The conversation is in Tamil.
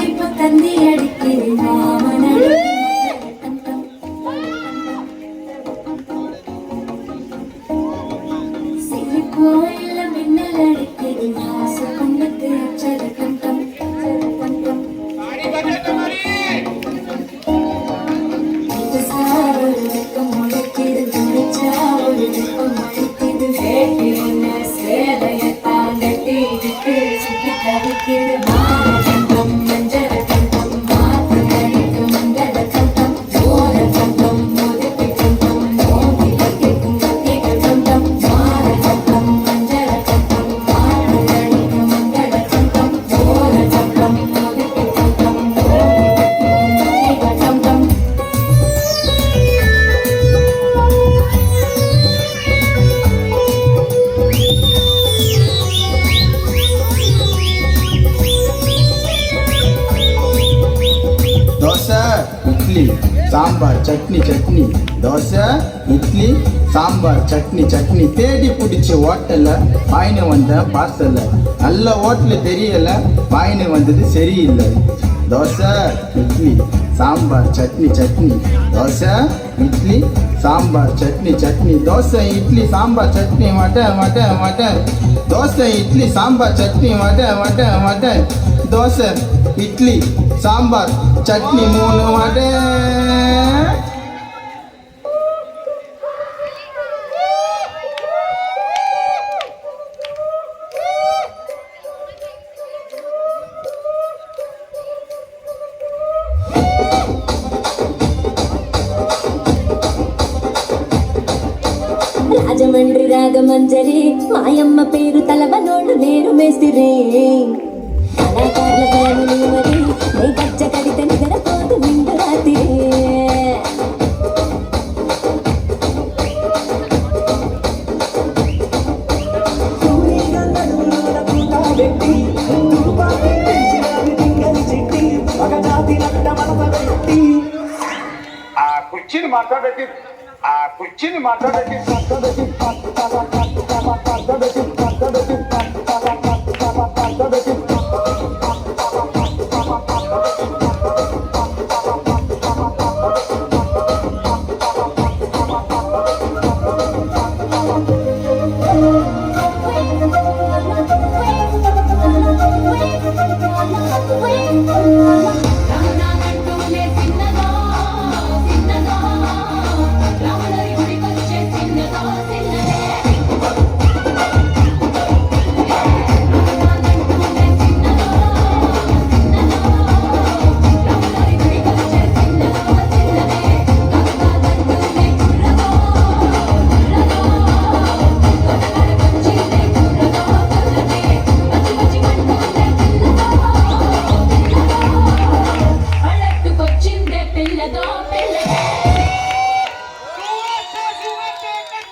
இப்ப தந்தி அடிக்குது மாமன் சிரிப்போ இல்ல மின்னல் அடிக்குது ஆசை கண்ணுக்கு அச்சத கண்டம் இது சாவல் வெக்கம் முளைக்குது துணிச்சா ஒரு வெப்பம் அடிக்குது வேட்டி ஒன்று சேலையத்தான் கட்டி விட்டு சுத்தி தவிக்குது சாம்பார் சட்னி சட்னி தோசை இட்லி சாம்பார் சட்னி சட்னி தேடி பிடிச்சி ஹோட்டல்ல வாங்கினு வந்தேன் பார்சல்ல நல்ல ஹோட்டல் தெரியல வாங்கினு வந்தது சரியில்லை தோசை இட்லி சாம்பார் சட்னி சட்னி தோசை இட்லி சாம்பார் சட்னி சட்னி தோசை இட்லி சாம்பார் சட்னி மாட்டேன் தோசை இட்லி சாம்பார் சட்னி மாட்டேன் தோசை இட்லி சாம்பார் சட்னி 3 மாட்டேன். రాజమండ్రి రాగమంజరి మాయమ్మ పేరు తలవనోడు నేరు మేస్తిరి కళాకారుల పేరు నీవరి నీ గజ్జ కడిత నిద్రపోదు నిండు రాత్రి కుర్చీని మాట్లాడేది కుర్చీని మాట్లాడేది